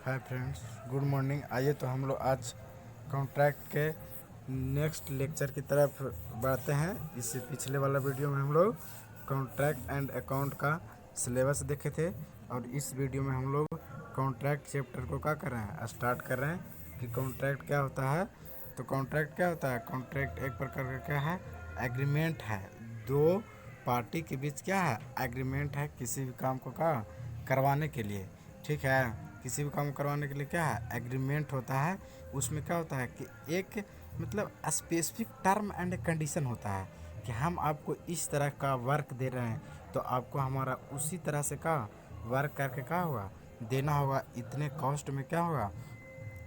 Hi friends, good morning. आइए तो हम लोग आज कॉन्ट्रैक्ट के नेक्स्ट लेक्चर की तरफ बढ़ते हैं। इससे पिछले वाला वीडियो में हम लोग कॉन्ट्रैक्ट एंड अकाउंट का सिलेबस देखे थे और इस वीडियो में हम लोग कॉन्ट्रैक्ट चैप्टर को क्या कर रहे हैं, स्टार्ट कर रहे हैं कि कॉन्ट्रैक्ट क्या होता है। तो कॉन्ट्रैक्ट क्या होता है? कॉन्ट्रैक्ट एक प्रकार का क्या है, एग्रीमेंट है। दो पार्टी के बीच क्या है, एग्रीमेंट है किसी भी काम को का करवाने के लिए। ठीक है, किसी भी काम करवाने के लिए क्या है, एग्रीमेंट होता है। उसमें क्या होता है कि एक मतलब स्पेसिफिक टर्म एंड कंडीशन होता है कि हम आपको इस तरह का वर्क दे रहे हैं तो आपको हमारा उसी तरह से का वर्क करके क्या होगा, देना होगा। इतने कॉस्ट में क्या होगा,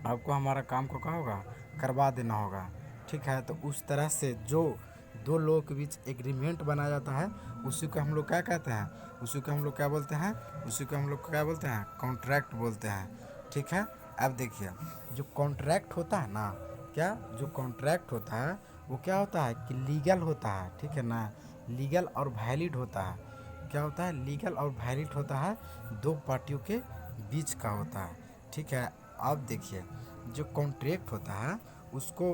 आपको हमारा काम को क्या होगा, करवा देना होगा। ठीक है, तो उस तरह से जो दो लोगों के बीच एग्रीमेंट बनाया जाता है उसी को हम लोग क्या कहते हैं, उसी को हम लोग क्या बोलते हैं, उसी को हम लोग क्या बोलते हैं, कॉन्ट्रैक्ट बोलते हैं। ठीक है, अब देखिए जो कॉन्ट्रैक्ट होता है ना, क्या जो कॉन्ट्रैक्ट होता है वो क्या होता है कि लीगल होता है। ठीक है ना, लीगल और वैलिड होता है। क्या होता है, लीगल और वैलिड होता है, दो पार्टियों के बीच का होता है। ठीक है, अब देखिए जो कॉन्ट्रैक्ट होता है उसको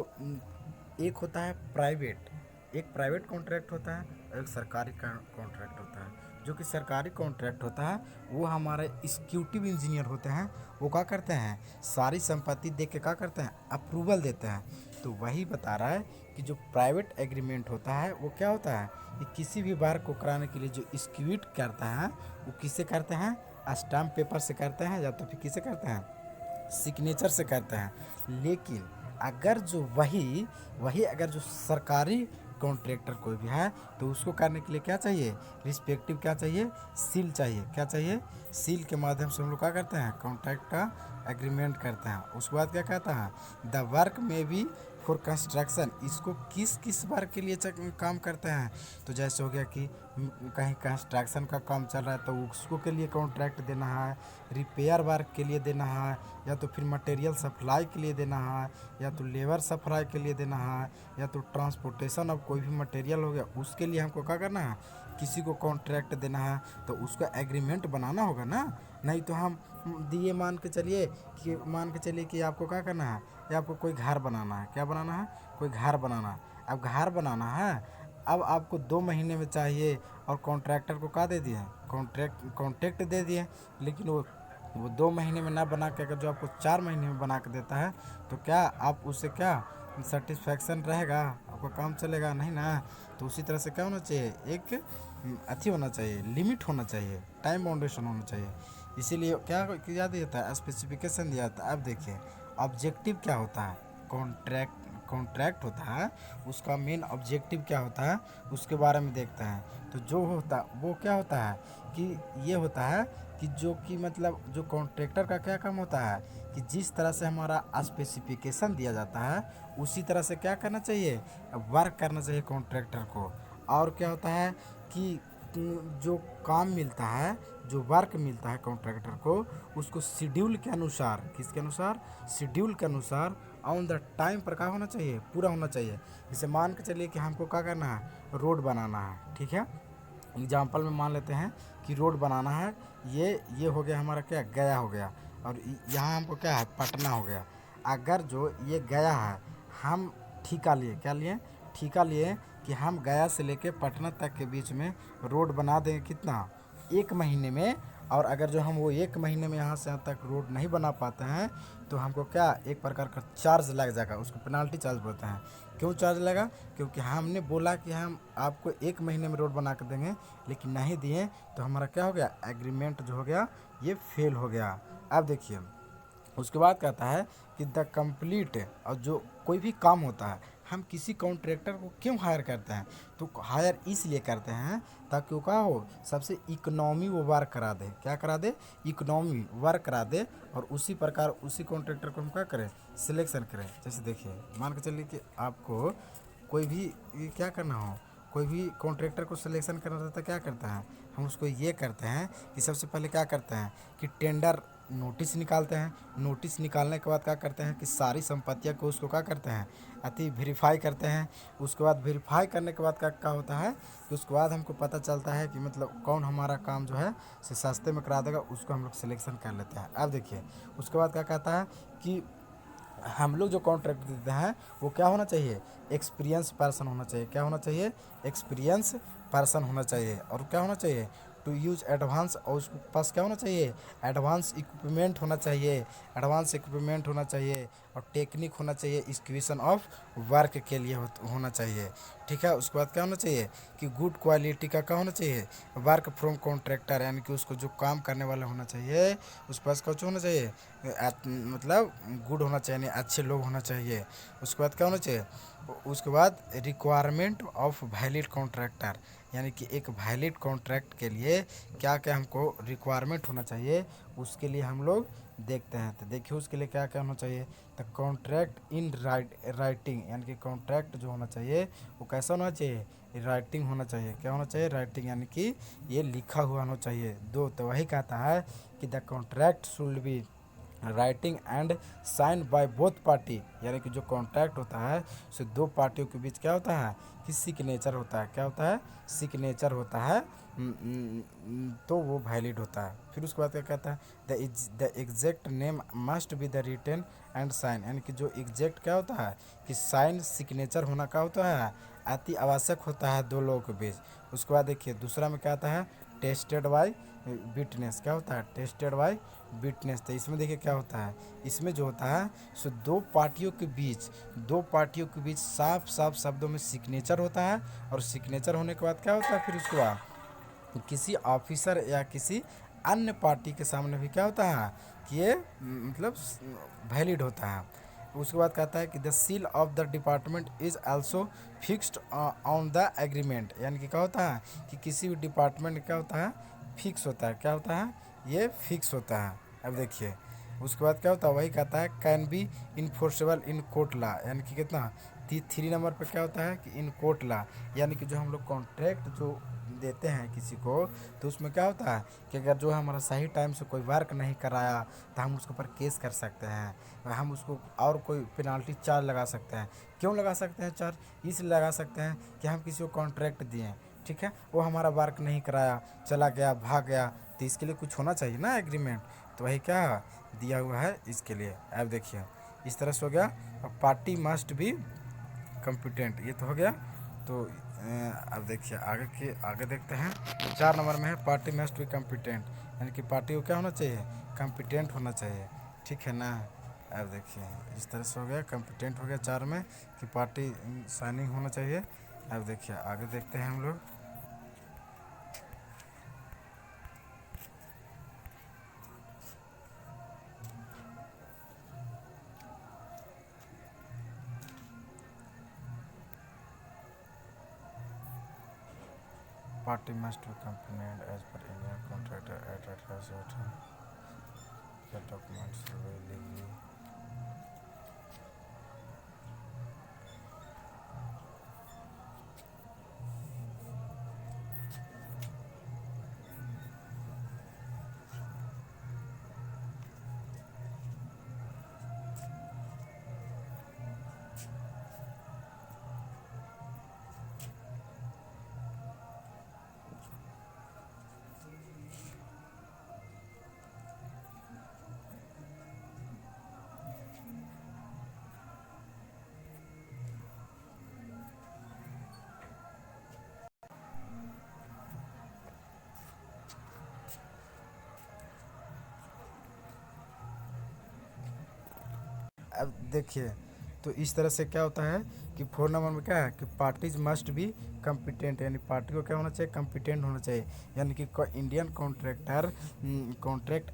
एक होता है प्राइवेट, एक प्राइवेट कॉन्ट्रैक्ट होता है और एक सरकारी कॉन्ट्रैक्ट होता है। जो कि सरकारी कॉन्ट्रैक्ट होता है वो हमारे एग्जीक्यूटिव इंजीनियर होते हैं, वो क्या करते हैं, सारी संपत्ति देख के क्या करते हैं, अप्रूवल देते हैं। तो वही बता रहा है कि जो प्राइवेट एग्रीमेंट होता है वो क्या होता है कि किसी भी बार को कराने के लिए जो एग्जीक्यूट करता है वो किससे करते हैं, स्टाम्प पेपर से करते हैं या तो फिर किसे करते हैं, सिग्नेचर से करते हैं। लेकिन अगर जो वही वही अगर जो सरकारी कॉन्ट्रैक्टर कोई भी है तो उसको करने के लिए क्या चाहिए, रिस्पेक्टिव क्या चाहिए, सील चाहिए। क्या चाहिए, सील के माध्यम से हम लोग क्या करते हैं, कॉन्ट्रैक्ट का एग्रीमेंट करते हैं। उसके बाद क्या कहता है, द वर्क में भी फॉर कंस्ट्रक्शन, इसको किस किस वर्क के लिए काम करते हैं। तो जैसे हो गया कि कहीं कंस्ट्रक्शन का काम चल रहा है तो उसको के लिए कॉन्ट्रैक्ट देना है, रिपेयर वर्क के लिए देना है, या तो फिर मटेरियल सप्लाई के लिए देना है, या तो लेबर सप्लाई के लिए देना है, या तो ट्रांसपोर्टेशन ऑफ कोई भी मटेरियल हो गया उसके लिए हमको क्या करना है, किसी को कॉन्ट्रैक्ट देना है। तो उसका एग्रीमेंट बनाना होगा ना, नहीं तो हम दिए मान के चलिए कि आपको क्या करना है, या आपको कोई घर बनाना है। क्या बनाना है, कोई घर बनाना है। अब घर बनाना है, अब आपको 2 महीने में चाहिए और कॉन्ट्रैक्टर को क्या दे दिए, कॉन्ट्रैक्ट दे दिए। लेकिन वो 2 महीने में ना बना के अगर जो आपको 4 महीने में बना के देता है तो क्या आप उससे क्या सेटिस्फैक्शन रहेगा, आपका काम चलेगा नहीं ना। तो उसी तरह से क्या होना चाहिए, एक अथी होना चाहिए, लिमिट होना चाहिए, टाइम बाउंडेशन होना चाहिए। इसीलिए क्या किया जाता है, स्पेसिफिकेशन दिया जाता है। अब देखिए ऑब्जेक्टिव क्या होता है, कॉन्ट्रैक्ट होता है उसका मेन ऑब्जेक्टिव क्या होता है उसके बारे में देखते हैं। तो जो होता वो क्या होता है कि ये होता है कि जो कि मतलब जो कॉन्ट्रैक्टर का क्या काम होता है कि जिस तरह से हमारा स्पेसिफिकेशन दिया जाता है उसी तरह से क्या करना चाहिए, वर्क करना चाहिए कॉन्ट्रैक्टर को। और क्या होता है कि जो काम मिलता है, जो वर्क मिलता है कॉन्ट्रैक्टर को, उसको शेड्यूल के अनुसार, किसके अनुसार, शेड्यूल के अनुसार ऑन द टाइम पर क्या होना चाहिए, पूरा होना चाहिए। जैसे मान के चलिए कि हमको क्या करना है, रोड बनाना है। ठीक है, एग्जाम्पल में मान लेते हैं कि रोड बनाना है, ये हो गया हमारा क्या, गया हो गया, और यहाँ हमको क्या है, पटना हो गया। अगर जो ये गया है हम ठेका लिए, क्या लिए, ठेका लिए कि हम गया से लेके पटना तक के बीच में रोड बना देंगे, कितना, 1 महीने में। और अगर जो हम वो 1 महीने में यहाँ से यहाँ तक रोड नहीं बना पाते हैं तो हमको क्या, एक प्रकार का चार्ज लग जाएगा, उसको पेनाल्टी चार्ज बोलते हैं। क्यों चार्ज लगा, क्योंकि हमने बोला कि हम आपको 1 महीने में रोड बना कर देंगे लेकिन नहीं दिए, तो हमारा क्या हो गया, एग्रीमेंट जो हो गया ये फेल हो गया। अब देखिए उसके बाद कहता है कि द कंप्लीट, और जो कोई भी काम होता है हम किसी कॉन्ट्रैक्टर को क्यों हायर करते हैं, तो हायर इसलिए करते हैं ताकि वो क्या हो, सबसे इकोनॉमी वो वर्क करा दे। क्या करा दे, इकोनॉमी वर्क करा दे। और उसी प्रकार उसी कॉन्ट्रैक्टर को हम क्या करें, सिलेक्शन करें। जैसे देखिए मान के चलिए कि आपको कोई भी क्या करना हो, कोई भी कॉन्ट्रैक्टर को सिलेक्शन करना रहता है, क्या करता है, हम उसको ये करते हैं कि सबसे पहले क्या करते हैं कि टेंडर नोटिस निकालते हैं। नोटिस निकालने के बाद क्या करते हैं कि सारी संपत्तियां को उसको क्या करते हैं अति वेरीफाई करते हैं। उसके बाद वेरीफाई करने के बाद क्या होता है कि उसके बाद हमको पता चलता है कि मतलब कौन हमारा काम जो है से सस्ते में करा देगा, उसको हम लोग सिलेक्शन कर लेते हैं। अब देखिए उसके बाद क्या कहता है कि हम लोग जो कॉन्ट्रैक्ट देते हैं वो क्या होना चाहिए, एक्सपीरियंस पर्सन होना चाहिए। क्या होना चाहिए, एक्सपीरियंस पर्सन होना चाहिए। और क्या होना चाहिए, टू यूज एडवांस, और उसके पास क्या होना चाहिए, एडवांस इक्विपमेंट होना चाहिए। एडवांस इक्विपमेंट होना चाहिए और टेक्निक होना चाहिए एक्सक्यूशन ऑफ वर्क के लिए होना चाहिए। ठीक है, उसके बाद क्या होना चाहिए कि गुड क्वालिटी का क्या होना चाहिए, वर्क फ्रॉम कॉन्ट्रैक्टर, यानी कि उसको जो काम करने वाला होना चाहिए उसके पास कुछ होना चाहिए, मतलब गुड होना चाहिए, यानी अच्छे लोग होना चाहिए। उसके बाद क्या होना चाहिए, उसके बाद रिक्वायरमेंट ऑफ वैलिड कॉन्ट्रैक्टर, यानी कि एक वैलिड कॉन्ट्रैक्ट के लिए क्या क्या हमको रिक्वायरमेंट होना चाहिए उसके लिए हम लोग देखते हैं। तो देखिए उसके लिए क्या क्या होना चाहिए, तो कॉन्ट्रैक्ट इन राइटिंग, यानी कि कॉन्ट्रैक्ट जो होना चाहिए वो कैसा होना चाहिए, राइटिंग होना चाहिए। क्या होना चाहिए, राइटिंग, यानी कि ये लिखा हुआ होना चाहिए। दो तो वही कहता है कि the contract should be writing and sign by both party, यानी कि जो कॉन्ट्रैक्ट होता है उसे दो पार्टियों के बीच क्या होता है कि सिग्नेचर होता है। क्या होता है, सिग्नेचर होता है, तो वो वैलिड होता है। फिर उसके बाद क्या कहता है, the exact name must be the written and sign, यानी कि जो एग्जैक्ट क्या होता है कि साइन सिग्नेचर होना क्या होता है, अति आवश्यक होता है दो लोगों के बीच। उसके बाद देखिए दूसरा में क्या आता है, टेस्टेड बाय विटनेस। क्या होता है, टेस्टेड बाय विटनेस। तो इसमें देखिए क्या होता है, इसमें जो होता है सो दो पार्टियों के बीच साफ साफ शब्दों में सिग्नेचर होता है। और सिग्नेचर होने के बाद क्या होता है, फिर उसके बाद किसी ऑफिसर या किसी अन्य पार्टी के सामने भी क्या होता है कि ये मतलब वैलिड होता है। उसके बाद कहता है कि the seal of the department is also fixed on the agreement, यानी कि क्या होता है कि किसी भी डिपार्टमेंट क्या होता है, फिक्स होता है। क्या होता है, ये फिक्स होता है। अब देखिए उसके बाद क्या होता है, वही कहता है can be enforceable in court law, यानी कि कितना 3 नंबर पे क्या होता है कि इन कोर्ट लॉ, यानी कि जो हम लोग कॉन्ट्रैक्ट जो देते हैं किसी को तो उसमें क्या होता है कि अगर जो हमारा सही टाइम से कोई वर्क नहीं कराया तो हम उसके ऊपर केस कर सकते हैं। हम उसको और कोई पेनाल्टी चार्ज लगा सकते हैं। क्यों लगा सकते हैं चार्ज, इसलिए लगा सकते हैं कि हम किसी को कॉन्ट्रैक्ट दिए, ठीक है, वो हमारा वर्क नहीं कराया, चला गया, भाग गया, तो इसके लिए कुछ होना चाहिए ना एग्रीमेंट। तो वही क्या दिया हुआ है इसके लिए। अब देखिए इस तरह से हो गया। पार्टी मस्ट बी कम्पिटेंट, ये तो हो गया। तो अब देखिए आगे देखते हैं। 4 नंबर में है पार्टी मस्ट बी कम्पिटेंट, यानी कि पार्टी को क्या होना चाहिए, कम्पिटेंट होना चाहिए। ठीक है ना। अब देखिए इस तरह से हो गया, कम्पिटेंट हो गया 4 में कि पार्टी साइनिंग होना चाहिए। अब देखिए आगे देखते हैं हम लोग। Party must be accompanied as per Indian contractor at certain the documents will be legally अब देखिए तो इस तरह से क्या होता है कि 4 नंबर में क्या है कि पार्टीज मस्ट बी कम्पिटेंट, यानी पार्टी को क्या होना चाहिए, कम्पिटेंट होना चाहिए। यानी कि इंडियन कॉन्ट्रैक्ट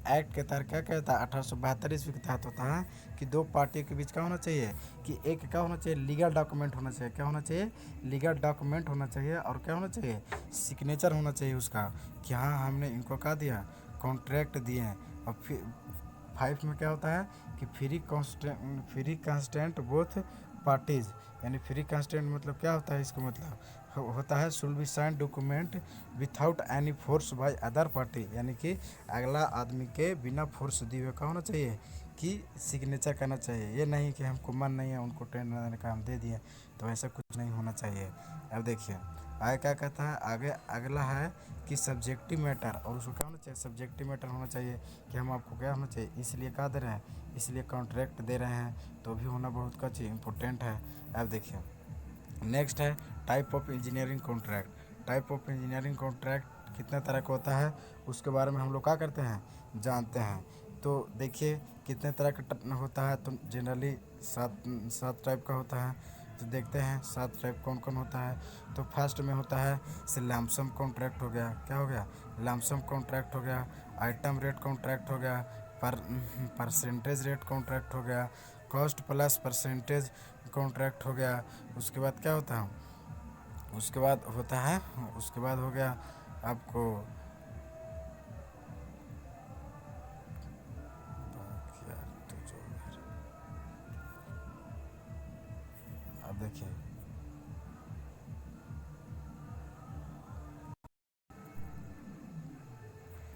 एक्ट के तहत क्या कहता है, 1872 ईस्वी के तहत होता है कि दो पार्टियों के बीच क्या होना चाहिए कि एक क्या होना चाहिए, लीगल डॉक्यूमेंट होना चाहिए। क्या होना चाहिए, लीगल डॉक्यूमेंट होना चाहिए। और क्या होना चाहिए, सिग्नेचर होना चाहिए उसका कि हाँ हमने इनको क्या दिया, कॉन्ट्रैक्ट दिए हैं। और फिर 5 में क्या होता है कि फ्री कांस्टेंट बोथ पार्टीज, यानी फ्री कंस्टेंट मतलब क्या होता है, इसका मतलब होता है should be sign document without any force by other party, यानी कि अगला आदमी के बिना फोर्स दिए हुए का होना चाहिए कि सिग्नेचर करना चाहिए। ये नहीं कि हमको मन नहीं है उनको टेंडर देने का हम दे दिए, तो ऐसा कुछ नहीं होना चाहिए। अब देखिए आगे क्या कहता है, आगे अगला है कि सब्जेक्टिव मैटर, और उसको क्या होना चाहिए, सब्जेक्टिव मैटर होना चाहिए कि हम आपको क्या होना चाहिए, इसलिए क्या दे रहे हैं, इसलिए कॉन्ट्रैक्ट दे रहे हैं, तो भी होना बहुत का चीज़ इंपॉर्टेंट है। अब देखिए नेक्स्ट है type of engineering contract. Type of engineering contract कितने तरह का होता है उसके बारे में हम लोग क्या करते हैं, जानते हैं। तो देखिए कितने तरह का होता है, तो जनरली सात सात टाइप का होता है। तो देखते हैं सात टाइप कौन कौन होता है। तो फर्स्ट में होता है से लमसम कॉन्ट्रैक्ट हो गया, क्या हो गया, लमसम कॉन्ट्रैक्ट हो गया। आइटम रेट कॉन्ट्रैक्ट हो गया, परसेंटेज रेट कॉन्ट्रैक्ट हो गया, कॉस्ट प्लस परसेंटेज कॉन्ट्रैक्ट हो गया। उसके बाद क्या होता है, उसके बाद होता है, उसके बाद हो गया आपको अब देखिए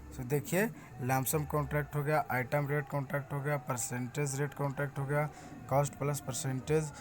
तो देखिए लमसम कॉन्ट्रैक्ट हो गया, आइटम रेट कॉन्ट्रैक्ट हो गया, परसेंटेज रेट कॉन्ट्रैक्ट हो गया, कॉस्ट प्लस परसेंटेज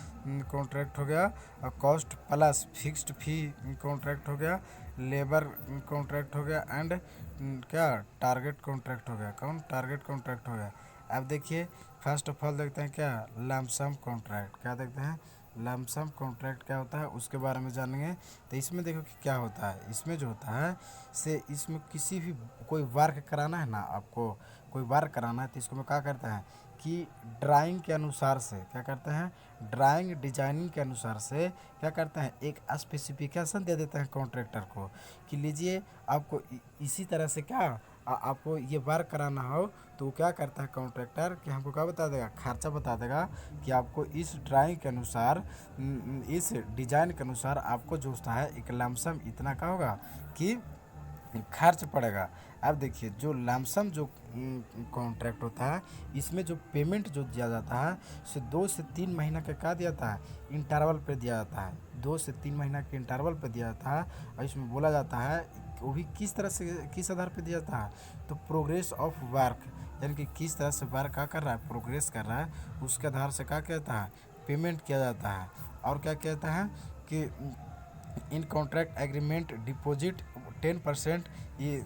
कॉन्ट्रैक्ट हो गया, और कॉस्ट प्लस फिक्स्ड फी कॉन्ट्रैक्ट हो गया, लेबर कॉन्ट्रैक्ट हो गया, एंड क्या टारगेट कॉन्ट्रैक्ट हो गया। कौन, टारगेट कॉन्ट्रैक्ट हो गया। अब देखिए फर्स्ट ऑफ ऑल देखते हैं क्या, लमसम कॉन्ट्रैक्ट, क्या देखते हैं, लमसम कॉन्ट्रैक्ट क्या होता है उसके बारे में जानेंगे। तो इसमें देखो कि क्या होता है, इसमें जो होता है से इसमें किसी भी कोई वर्क कराना है ना, आपको कोई वर्क कराना है तो इसको में क्या करते हैं कि ड्राइंग के अनुसार से क्या करते हैं, ड्राइंग डिजाइनिंग के अनुसार से क्या करते हैं, एक स्पेसिफिकेशन दे देते हैं कॉन्ट्रैक्टर को कि लीजिए आपको इसी तरह से क्या आपको ये वर्क कराना हो, तो वो क्या करता है कॉन्ट्रैक्टर कि हमको क्या बता देगा, खर्चा बता देगा कि आपको इस ड्राइंग के अनुसार इस डिजाइन के अनुसार आपको जो होता है एक लमसम इतना का होगा कि खर्च पड़ेगा। अब देखिए जो लमसम जो कॉन्ट्रैक्ट होता है इसमें जो पेमेंट जो दिया जाता है से 2 से 3 महीना का क्या दिया जाता है, इंटरवल पे दिया जाता है, 2 से 3 महीना के इंटरवल पे दिया जाता है। और इसमें बोला जाता है वो भी किस तरह से, किस आधार पे दिया जाता है, तो प्रोग्रेस ऑफ वर्क, यानी कि किस तरह से वर्क क्या कर रहा है, प्रोग्रेस कर रहा है, उसके आधार से क्या कहता है, पेमेंट किया जाता है। और क्या कहता है कि इन कॉन्ट्रैक्ट एग्रीमेंट डिपॉजिट 10%, ये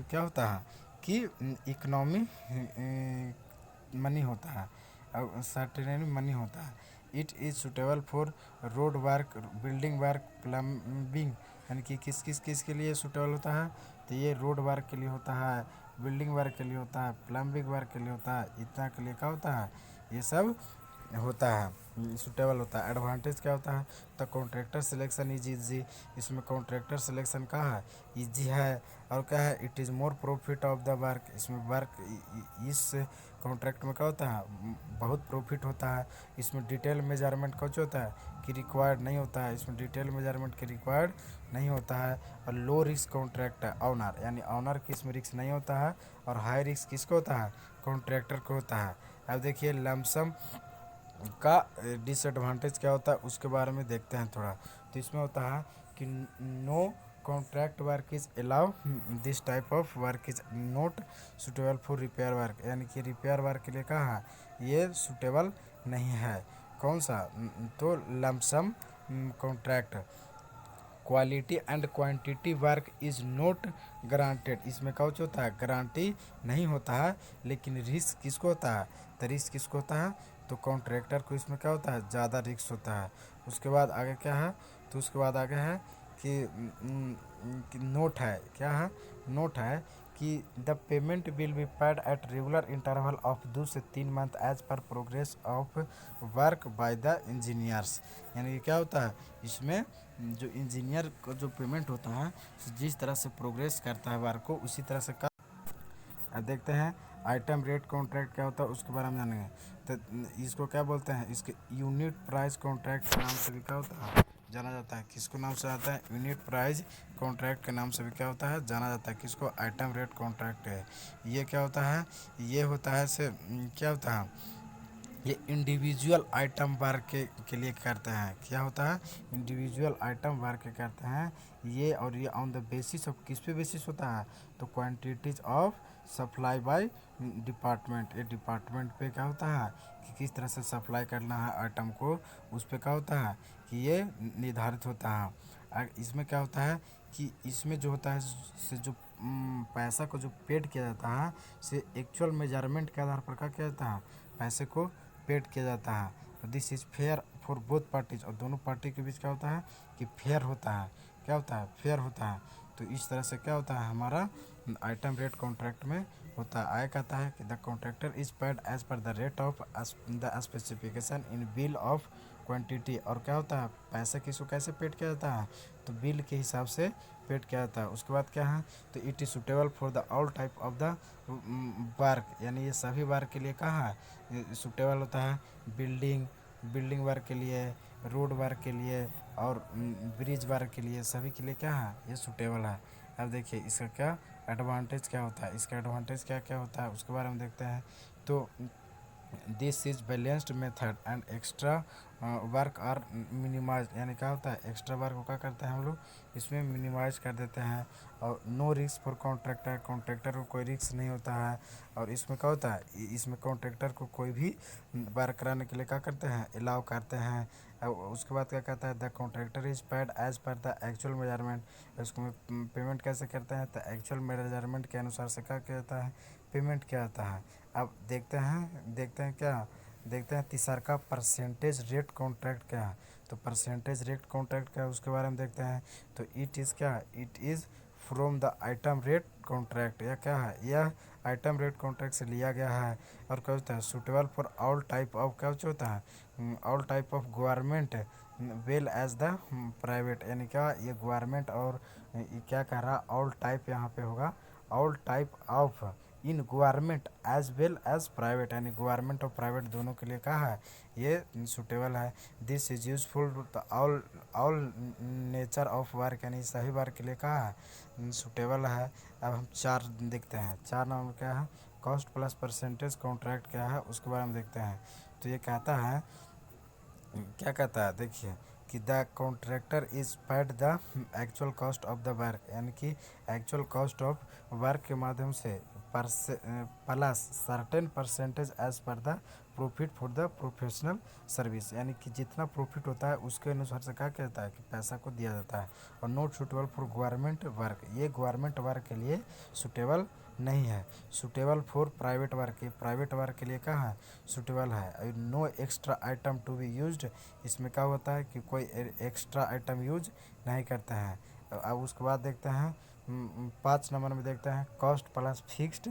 क्या होता है कि इकोनॉमी मनी होता है और सर्टेन मनी होता है। It is suitable for road work, building work, plumbing, यानी कि किस किस किस के लिए सूटेबल होता है, तो ये रोड वर्क के लिए होता है, बिल्डिंग वर्क के लिए होता है, प्लम्बिंग वर्क के लिए होता है, इतना के लिए क्या होता है, ये सब होता है, सूटेबल होता है। एडवांटेज क्या होता है, तो कॉन्ट्रैक्टर सिलेक्शन इज इजी, इसमें कॉन्ट्रैक्टर सिलेक्शन का है इजी है। और क्या है, it is more profit of the work, इसमें वर्क इस कॉन्ट्रैक्ट में क्या होता है, बहुत प्रॉफिट होता है। इसमें डिटेल मेजरमेंट कुछ होता है कि रिक्वायर्ड नहीं होता है, इसमें डिटेल मेजरमेंट की रिक्वायर्ड नहीं होता है। और लो रिस्क कॉन्ट्रैक्ट है ऑनर, यानी ऑनर की इसमें रिस्क नहीं होता है। और हाई रिस्क किसको होता है, कॉन्ट्रैक्टर को होता है। अब देखिए लमसम का डिसएडवांटेज क्या होता है उसके बारे में देखते हैं थोड़ा। तो इसमें होता है कि no contract work is allow, this type of work is not suitable for repair work, यानी कि रिपेयर वर्क के लिए कहा है ये सुटेबल नहीं है। कौन सा, तो lump sum contract. Quality and quantity work is not granted, इसमें क्या होता है, गारंटी नहीं होता है। लेकिन रिस्क किसको होता है, तो रिस्क किसको होता है, तो कॉन्ट्रैक्टर को इसमें क्या होता है, ज़्यादा रिस्क होता है। उसके बाद आगे क्या है, तो उसके बाद आगे है कि नोट है, क्या है, नोट है कि the payment will be paid at regular interval of 2 से 3 month as per progress of work by the engineers, यानी कि क्या होता है इसमें जो इंजीनियर को जो पेमेंट होता है जिस तरह से प्रोग्रेस करता है वर्क को उसी तरह से कर। अब देखते हैं आइटम रेट कॉन्ट्रैक्ट क्या होता है उसके बारे में जानेंगे। तो इसको क्या बोलते हैं, इसके यूनिट प्राइस कॉन्ट्रैक्ट के नाम से भी क्या होता है जाना जाता है, किसको नाम से आता है, यूनिट प्राइस कॉन्ट्रैक्ट के नाम से भी क्या होता है जाना जाता है, किसको, आइटम रेट कॉन्ट्रैक्ट है। ये क्या होता है, ये होता है से क्या होता है, ये इंडिविजुअल आइटम वर्क के लिए करते हैं। क्या होता है? इंडिविजुअल आइटम वर्क करते हैं ये। और ये ऑन द बेसिस ऑफ, किस पे बेसिस होता है? तो quantities of supply by department. ये डिपार्टमेंट पे क्या होता है कि किस तरह से सप्लाई करना है आइटम को, उस पे क्या होता है कि ये निर्धारित होता है। और इसमें क्या होता है कि इसमें जो होता है से जो पैसा को जो पेड किया जाता है से एक्चुअल मेजरमेंट के आधार पर क्या किया जाता है, पैसे को पेड किया जाता है। This is fair for both parties. और दोनों पार्टी के बीच क्या होता है कि फेयर होता है। क्या होता है? फेयर होता है। तो इस तरह से क्या होता है हमारा आइटम रेट कॉन्ट्रैक्ट में होता है। आय कहता है कि the contractor is paid as per the rate of the specification in bill of quantity. और क्या होता है पैसे किसको कैसे पेड किया जाता है? तो बिल के हिसाब से पेड किया जाता है। उसके बाद क्या है? तो it is suitable for the all type of the work. यानी ये सभी वर्क के लिए कहाँ है सुटेबल होता है। बिल्डिंग वर्क के लिए, रोड वर्क के लिए और ब्रिज वर्क के लिए, सभी के लिए क्या है ये सुटेबल है। अब देखिए इसका क्या एडवांटेज क्या होता है, इसका एडवांटेज क्या क्या होता है उसके बारे में देखते हैं। तो this is balanced method and extra work are minimize. यानी क्या होता है एक्स्ट्रा वर्क को क्या करते हैं हम लोग इसमें मिनिमाइज कर देते हैं। और no risk for contractor, contractor को कोई रिस्क नहीं होता है। और इसमें क्या होता है इसमें कॉन्ट्रैक्टर को कोई भी वर्क कराने के लिए क्या करते हैं अलाउ करते हैं। उसके बाद क्या कहता है the contractor is paid as per the actual measurement. उसको पेमेंट कैसे करते हैं? तो एक्चुअल मेजरमेंट के अनुसार से क्या कहता है पेमेंट क्या आता है। अब देखते हैं क्या देखते हैं तीसरा का परसेंटेज रेट कॉन्ट्रैक्ट क्या है। तो परसेंटेज रेट कॉन्ट्रैक्ट क्या है उसके बारे में देखते हैं। तो इट इज़ क्या, it is from the item rate contract. या क्या है, यह आइटम रेट कॉन्ट्रैक्ट से लिया गया है। और क्या होता है suitable for all type of, क्या होता है all type of government well as the private. यानी क्या ये गवर्नमेंट और ये क्या कह रहा ऑल टाइप यहाँ पे होगा all type of in government as well as private. यानी गवर्नमेंट और प्राइवेट दोनों के लिए कहा है ये सुटेबल है। This is useful to all nature of work. यानी सभी वर्क के लिए कहा है सुटेबल है। अब हम चार देखते हैं। चार नंबर क्या है कॉस्ट प्लस परसेंटेज कॉन्ट्रैक्ट क्या है उसके बारे में देखते हैं। तो ये कहता है क्या कहता है देखिए कि the contractor is paid the actual cost of the work. यानी कि एक्चुअल कॉस्ट ऑफ वर्क के माध्यम से plus certain percentage as per the profit for the professional service. यानी कि जितना प्रॉफिट होता है उसके अनुसार से क्या कहता है कि पैसा को दिया जाता है। और not suitable for government work, ये गवर्नमेंट वर्क के लिए सुटेबल नहीं है। सुटेबल फॉर प्राइवेट वर्क, ये प्राइवेट वर्क के लिए कहाँ है सुटेबल है। No extra item to be used, इसमें क्या होता है कि कोई एक्स्ट्रा आइटम यूज नहीं करते हैं। अब उसके बाद देखते हैं 5 नंबर में देखते हैं कॉस्ट प्लस फिक्स्ड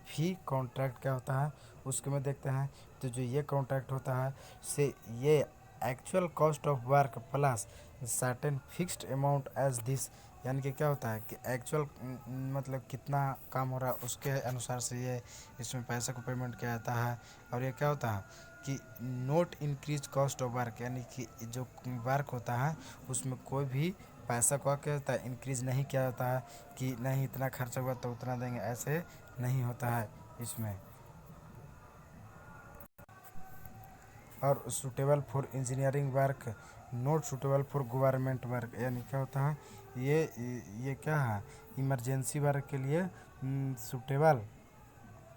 फी कॉन्ट्रैक्ट क्या होता है उसके में देखते हैं। तो जो ये कॉन्ट्रैक्ट होता है से ये actual cost of work plus certain fixed amount as this. यानी कि क्या होता है कि एक्चुअल मतलब कितना काम हो रहा है उसके अनुसार से ये इसमें पैसे को पेमेंट किया जाता है। और ये क्या होता है कि note increase cost of work. यानी कि जो वर्क होता है उसमें कोई भी पैसा को क्या होता है इंक्रीज नहीं किया जाता है कि नहीं इतना खर्चा हुआ तो उतना देंगे, ऐसे नहीं होता है इसमें। और suitable for engineering work not suitable for government work. यानी क्या होता है ये क्या है इमरजेंसी वर्क के लिए सुटेबल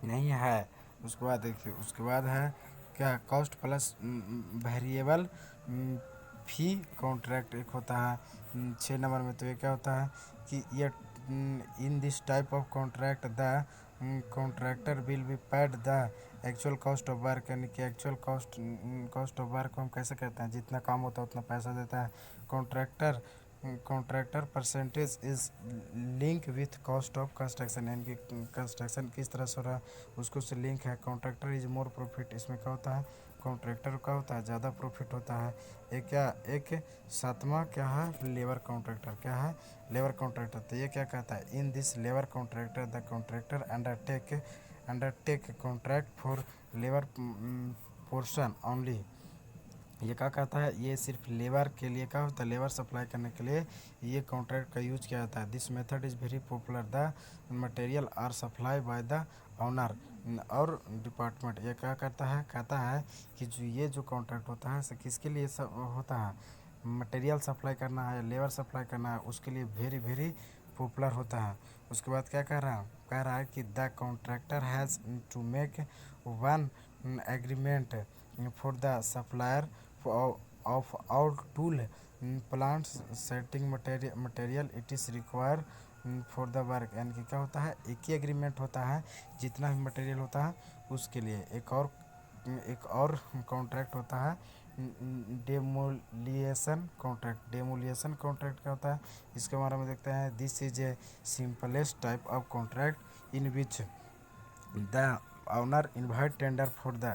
नहीं है। उसके बाद देखिए उसके बाद है क्या कॉस्ट प्लस वेरिएबल फी कॉन्ट्रैक्ट एक होता है 6 नंबर में। तो ये क्या होता है कि ये in this type of contract the contractor will be paid the actual cost of work. यानी कि एक्चुअल कॉस्ट ऑफ वर्क को हम कैसे कहते हैं जितना काम होता है उतना पैसा देता है contractor. Contractor percentage is link with cost of construction. यानी कि कंस्ट्रक्शन किस तरह से हो रहा है उसको से लिंक है। कॉन्ट्रैक्टर इज मोर प्रॉफिट, इसमें क्या होता है कॉन्ट्रैक्टर का होता है ज़्यादा प्रॉफिट होता है। एक क्या एक 7वां क्या है लेबर कॉन्ट्रैक्टर क्या है लेबर कॉन्ट्रैक्टर। तो ये क्या कहता है in this labour contractor the contractor undertake contract for labour portion only. ये क्या कहता है, ये सिर्फ लेबर के लिए क्या होता है, लेबर सप्लाई करने के लिए ये कॉन्ट्रैक्ट का यूज किया जाता है। This method is very popular. The material are supply by the owner और डिपार्टमेंट। ये क्या करता है, कहता है कि जो ये जो कॉन्ट्रैक्ट होता है किसके लिए सब होता है, मटेरियल सप्लाई करना है, लेबर सप्लाई करना है, उसके लिए वेरी वेरी पॉपुलर होता है। उसके बाद क्या कह रहा है कि the contractor has to make one agreement for the supplier of our tool plants setting material it is required for the work। यानी कि क्या होता है, एक ही एग्रीमेंट होता है जितना भी मटेरियल होता है उसके लिए। एक और कॉन्ट्रैक्ट होता है डेमोलिएशन कॉन्ट्रैक्ट। डेमोलिएशन कॉन्ट्रैक्ट क्या होता है, इसके बारे में देखते हैं। This is a simplest type of contract in which the owner invite tender for the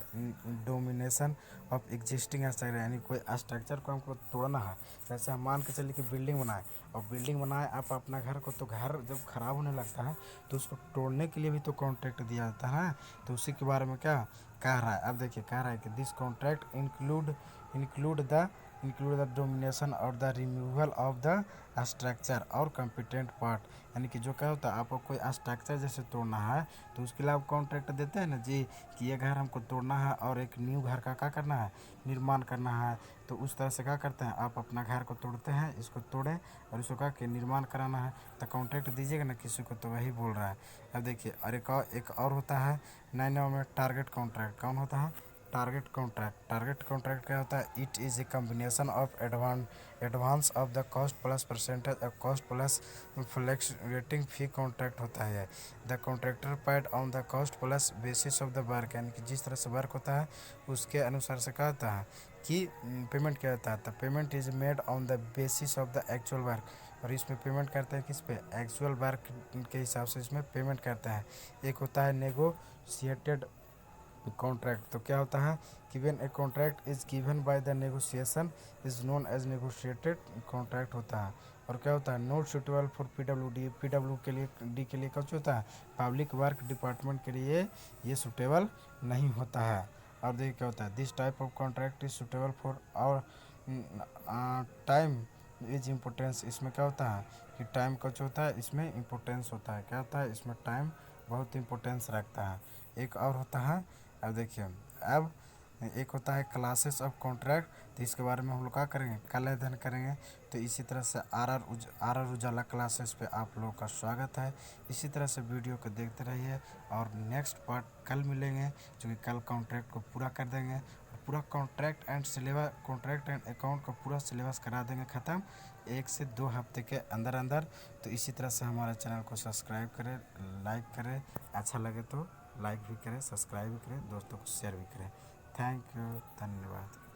domination of existing structure. यानी कोई स्ट्रक्चर को हमको तोड़ना है, जैसे हम मान के चलिए कि बिल्डिंग बनाए, और बिल्डिंग बनाए आप अपना घर को, तो घर जब खराब होने लगता है तो उसको तोड़ने के लिए भी तो कॉन्ट्रैक्ट दिया जाता है। तो उसी के बारे में क्या कह रहा है, अब देखिए कह रहा है कि this contract include the domination और the removal of the structure और कंपिटेंट पार्ट। यानी कि जो क्या होता है, आपको कोई स्ट्रक्चर जैसे तोड़ना है तो उसके लिए आप कॉन्ट्रैक्ट देते हैं ना जी, कि ये घर हमको तोड़ना है और एक न्यू घर का क्या करना है, निर्माण करना है। तो उस तरह से क्या करते हैं, आप अपना घर को तोड़ते हैं, इसको तोड़ें और इसको क्या कि निर्माण कराना है, तो कॉन्ट्रैक्ट दीजिएगा ना किसी को, तो वही बोल रहा है। अब देखिए, और एक और होता है 9 नंबर में टारगेट कॉन्ट्रैक्ट। कौन होता है, टारगेट कॉन्ट्रैक्ट। टारगेट कॉन्ट्रैक्ट क्या होता है, it is a combination of advance of the cost plus percentage of cost plus fluctuating fee contract होता है। The contractor paid on the cost plus basis of the work. यानी कि जिस तरह से वर्क होता है उसके अनुसार से क्या होता है कि पेमेंट किया जाता है। The payment is made on the basis of the actual work. और इसमें पेमेंट करते हैं किस पे, एक्चुअल वर्क के हिसाब से इसमें पेमेंट करते हैं। एक होता है नेगोशिएटेड कॉन्ट्रैक्ट। तो क्या होता है कि when a contract is given by the negotiation is known as negotiated contract होता है। और क्या होता है, not suitable for PWD. PW के लिए डी के लिए कुछ होता है, पब्लिक वर्क डिपार्टमेंट के लिए ये सुटेबल नहीं होता है। और देखिए क्या होता है, this type of contract is suitable for our time is importance. इसमें क्या होता है कि टाइम कुछ होता है, इसमें इम्पोर्टेंस होता है। क्या होता है, इसमें टाइम बहुत इम्पोर्टेंस रखता है। एक और होता है, अब देखिए, अब एक होता है क्लासेस ऑफ कॉन्ट्रैक्ट। तो इसके बारे में हम लोग क्या करेंगे, कल अध्ययन करेंगे। तो इसी तरह से आर उजाला क्लासेस पे आप लोगों का स्वागत है। इसी तरह से वीडियो को देखते रहिए और नेक्स्ट पार्ट कल मिलेंगे, जो कि कल कॉन्ट्रैक्ट को पूरा कर देंगे और पूरा कॉन्ट्रैक्ट एंड अकाउंट को पूरा सिलेबस करा देंगे ख़त्म 1 से 2 हफ्ते के अंदर अंदर। तो इसी तरह से हमारे चैनल को सब्सक्राइब करें, लाइक करें, अच्छा लगे तो लाइक भी करें, सब्सक्राइब भी करें, दोस्तों को शेयर भी करें। थैंक यू, धन्यवाद।